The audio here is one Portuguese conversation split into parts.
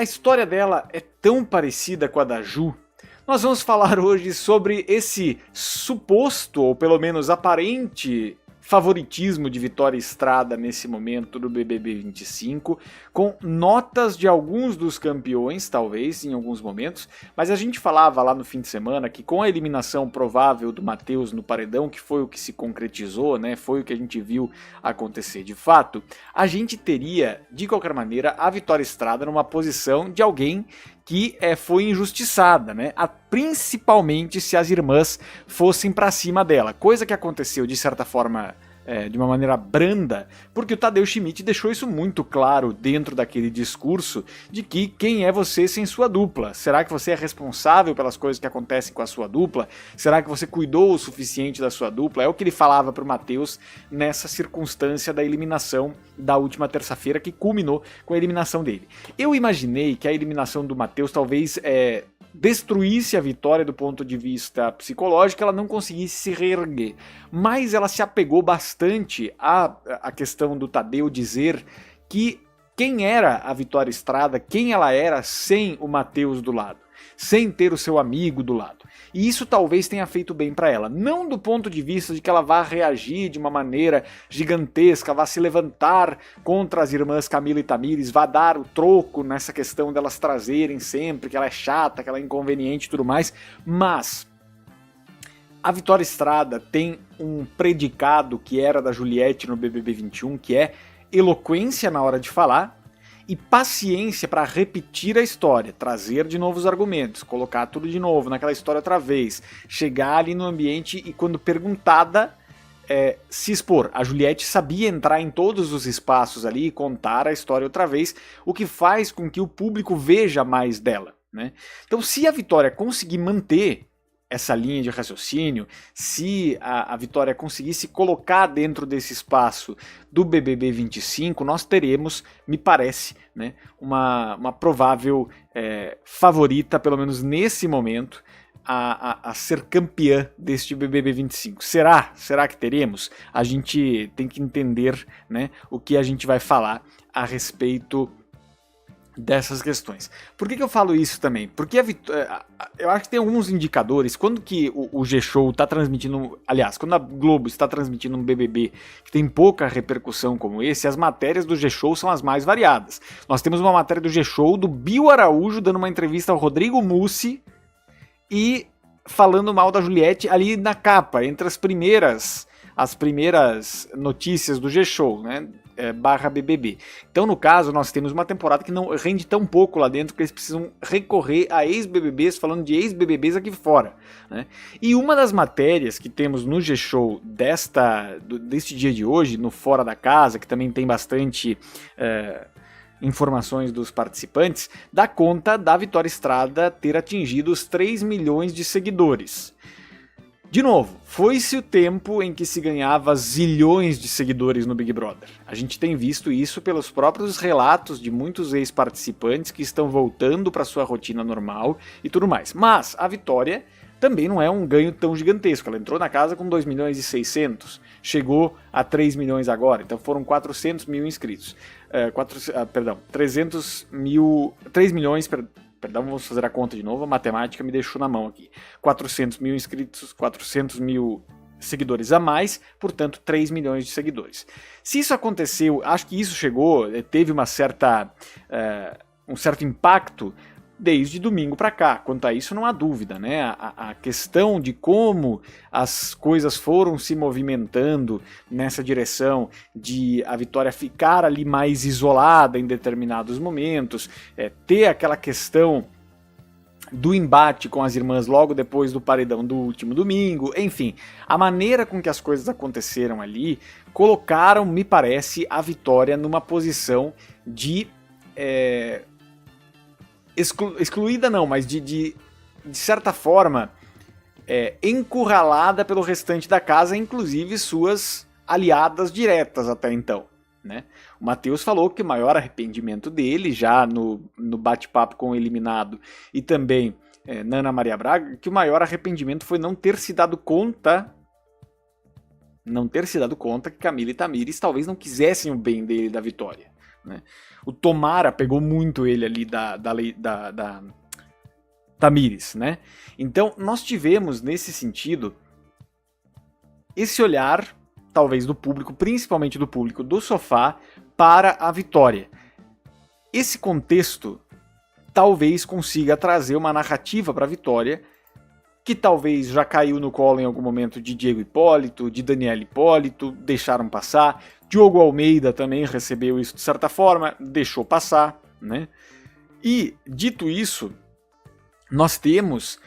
A história dela é tão parecida com a da Ju. Nós vamos falar hoje sobre esse suposto, ou pelo menos aparente, favoritismo de Vitória Estrada nesse momento do BBB 25, com notas de alguns dos campeões, talvez, em alguns momentos, mas a gente falava lá no fim de semana que com a eliminação provável do Matheus no paredão, que foi o que se concretizou, né, foi o que a gente viu acontecer de fato, a gente teria, de qualquer maneira, a Vitória Estrada numa posição de alguém que foi injustiçada, né? Principalmente se as irmãs fossem pra cima dela, coisa que aconteceu de certa forma de uma maneira branda, porque o Tadeu Schmidt deixou isso muito claro dentro daquele discurso de que quem é você sem sua dupla? Será que você é responsável pelas coisas que acontecem com a sua dupla? Será que você cuidou o suficiente da sua dupla? É o que ele falava pro Matheus nessa circunstância da eliminação da última terça-feira, que culminou com a eliminação dele. Eu imaginei que a eliminação do Matheus talvez destruísse a Vitória do ponto de vista psicológico, ela não conseguisse se reerguer. Mas ela se apegou bastante à questão do Tadeu dizer que quem era a Vitória Estrada, quem ela era sem o Matheus do lado, sem ter o seu amigo do lado. E isso talvez tenha feito bem para ela. Não do ponto de vista de que ela vá reagir de uma maneira gigantesca, vá se levantar contra as irmãs Camila e Tamires, vá dar o troco nessa questão delas trazerem sempre que ela é chata, que ela é inconveniente e tudo mais, mas a Vitória Estrada tem um predicado que era da Juliette no BBB 21, que é eloquência na hora de falar e paciência para repetir a história, trazer de novos argumentos, colocar tudo de novo naquela história outra vez, chegar ali no ambiente e quando perguntada, se expor. A Juliette sabia entrar em todos os espaços ali e contar a história outra vez, o que faz com que o público veja mais dela, né? Então se a Vitória conseguir manter essa linha de raciocínio, se a Vitória conseguir se colocar dentro desse espaço do BBB 25, nós teremos, me parece, né, uma provável favorita, pelo menos nesse momento, a ser campeã deste BBB 25. Será? Será que teremos? A gente tem que entender, né, o que a gente vai falar a respeito dessas questões. Por que eu falo isso também? Porque eu acho que tem alguns indicadores, quando que o G-Show está transmitindo, aliás, quando a Globo está transmitindo um BBB que tem pouca repercussão como esse, as matérias do G-Show são as mais variadas. Nós temos uma matéria do G-Show do Bill Araújo dando uma entrevista ao Rodrigo Mussi e falando mal da Juliette ali na capa, entre as primeiras notícias do G-Show, né? / BBB. Então, no caso, nós temos uma temporada que não rende tão pouco lá dentro que eles precisam recorrer a ex-BBBs, falando de ex-BBBs aqui fora, né? E uma das matérias que temos no G-Show deste dia de hoje, no Fora da Casa, que também tem bastante informações dos participantes, dá conta da Vitória Estrada ter atingido os 3 milhões de seguidores. De novo, foi-se o tempo em que se ganhava zilhões de seguidores no Big Brother. A gente tem visto isso pelos próprios relatos de muitos ex-participantes que estão voltando para sua rotina normal e tudo mais. Mas a Vitória também não é um ganho tão gigantesco. Ela entrou na casa com 2 milhões e 600, chegou a 3 milhões agora, então foram 400 mil inscritos. 3 milhões... Perdão, vamos fazer a conta de novo, a matemática me deixou na mão aqui. 400 mil inscritos, 400 mil seguidores a mais, portanto 3 milhões de seguidores. Se isso aconteceu, acho que isso teve um certo impacto desde domingo para cá. Quanto a isso não há dúvida, né? A questão de como as coisas foram se movimentando nessa direção de a Vitória ficar ali mais isolada em determinados momentos, ter aquela questão do embate com as irmãs logo depois do paredão do último domingo, enfim, a maneira com que as coisas aconteceram ali colocaram, me parece, a Vitória numa posição de excluída não, mas de certa forma encurralada pelo restante da casa, inclusive suas aliadas diretas até então, né? O Matheus falou que o maior arrependimento dele, já no bate-papo com o eliminado, e também na Ana Maria Braga, que o maior arrependimento foi não ter se dado conta que Camila e Tamires talvez não quisessem o bem dele e da Vitória. né? O Tomara pegou muito ele ali da Tamires, né? Então nós tivemos nesse sentido esse olhar, talvez do público, principalmente do público do sofá, para a vitória. Esse contexto talvez consiga trazer uma narrativa para a vitória que talvez já caiu no colo em algum momento de Diego Hipólito, de Daniel Hipólito, deixaram passar. Diogo Almeida também recebeu isso de certa forma, deixou passar, né? E, dito isso, nós temos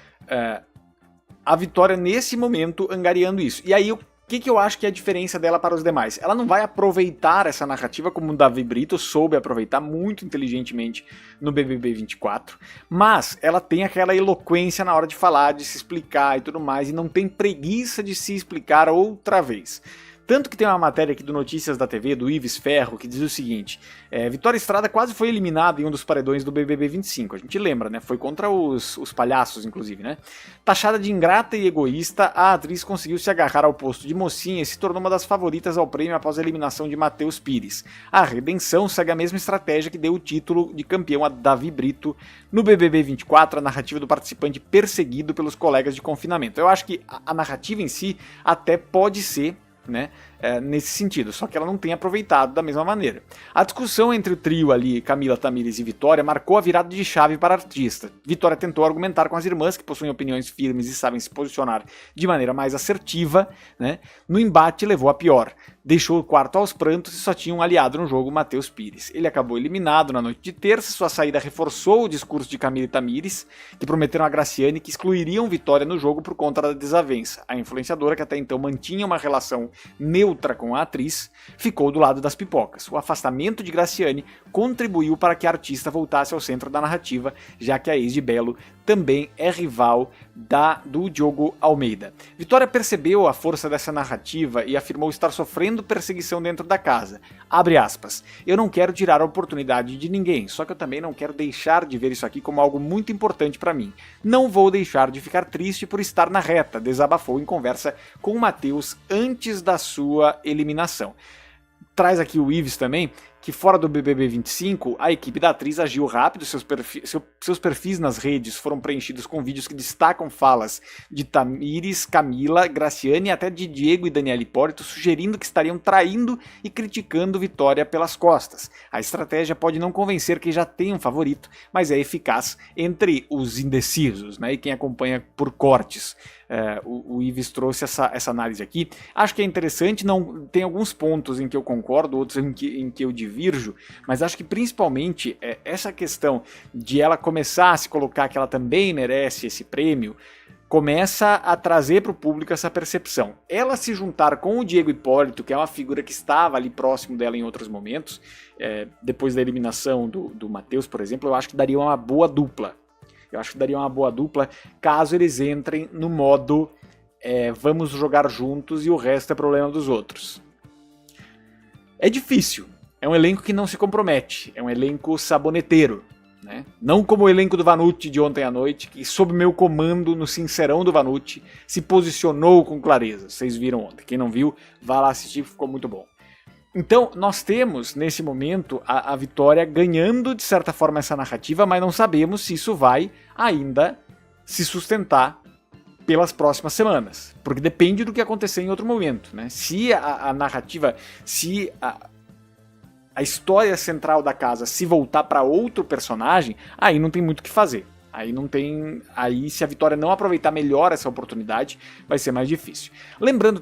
a vitória nesse momento angariando isso. E aí, o que eu acho que é a diferença dela para os demais? Ela não vai aproveitar essa narrativa como o Davi Brito soube aproveitar muito inteligentemente no BBB 24, mas ela tem aquela eloquência na hora de falar, de se explicar e tudo mais, e não tem preguiça de se explicar outra vez. Tanto que tem uma matéria aqui do Notícias da TV, do Ives Ferro, que diz o seguinte: Vitória Estrada quase foi eliminada em um dos paredões do BBB 25. A gente lembra, né? Foi contra os palhaços, inclusive, né? Taxada de ingrata e egoísta, a atriz conseguiu se agarrar ao posto de mocinha e se tornou uma das favoritas ao prêmio após a eliminação de Matheus Pires. A redenção segue a mesma estratégia que deu o título de campeão a Davi Brito no BBB 24, a narrativa do participante perseguido pelos colegas de confinamento. Eu acho que a narrativa em si até pode ser, né, nesse sentido, só que ela não tem aproveitado da mesma maneira. A discussão entre o trio ali, Camila, Tamires e Vitória, marcou a virada de chave para a artista. Vitória tentou argumentar com as irmãs, que possuem opiniões firmes e sabem se posicionar de maneira mais assertiva, né? No embate levou a pior. Deixou o quarto aos prantos e só tinha um aliado no jogo, Matheus Pires. Ele acabou eliminado na noite de terça, sua saída reforçou o discurso de Camila e Tamires, que prometeram a Graciane que excluiriam Vitória no jogo por conta da desavença. A influenciadora, que até então mantinha uma relação neutra com a atriz, ficou do lado das pipocas. O afastamento de Graciane contribuiu para que a artista voltasse ao centro da narrativa, já que a ex de Belo também é rival do Diogo Almeida. Vitória percebeu a força dessa narrativa e afirmou estar sofrendo perseguição dentro da casa. Abre aspas. Eu não quero tirar a oportunidade de ninguém, só que eu também não quero deixar de ver isso aqui como algo muito importante para mim. Não vou deixar de ficar triste por estar na reta, desabafou em conversa com o Matheus antes da sua eliminação. Traz aqui o Ives também, que fora do BBB 25, a equipe da atriz agiu rápido, seus perfis nas redes foram preenchidos com vídeos que destacam falas de Tamires, Camila, Graciane e até de Diego e Daniel Hipólito, sugerindo que estariam traindo e criticando Vitória pelas costas. A estratégia pode não convencer quem já tem um favorito, mas é eficaz entre os indecisos, né, e quem acompanha por cortes. O Ives trouxe essa análise aqui. Acho que é interessante, não tem alguns pontos em que eu concordo, outros em que eu divirjo, mas acho que principalmente essa questão de ela começar a se colocar que ela também merece esse prêmio, começa a trazer para o público essa percepção. Ela se juntar com o Diego Hipólito, que é uma figura que estava ali próximo dela em outros momentos, depois da eliminação do Matheus, por exemplo, eu acho que daria uma boa dupla. Eu acho que daria uma boa dupla caso eles entrem no modo vamos jogar juntos e o resto é problema dos outros. É difícil. É um elenco que não se compromete. É um elenco saboneteiro, né? Não como o elenco do Vanucci de ontem à noite, que sob meu comando no Sincerão do Vanucci se posicionou com clareza. Vocês viram ontem. Quem não viu, vá lá assistir, ficou muito bom. Então, nós temos, nesse momento, a Vitória ganhando, de certa forma, essa narrativa, mas não sabemos se isso vai ainda se sustentar pelas próximas semanas. Porque depende do que acontecer em outro momento, né? Se a narrativa, se a história central da casa se voltar para outro personagem, aí não tem muito o que fazer. Aí se a Vitória não aproveitar melhor essa oportunidade, vai ser mais difícil. Lembrando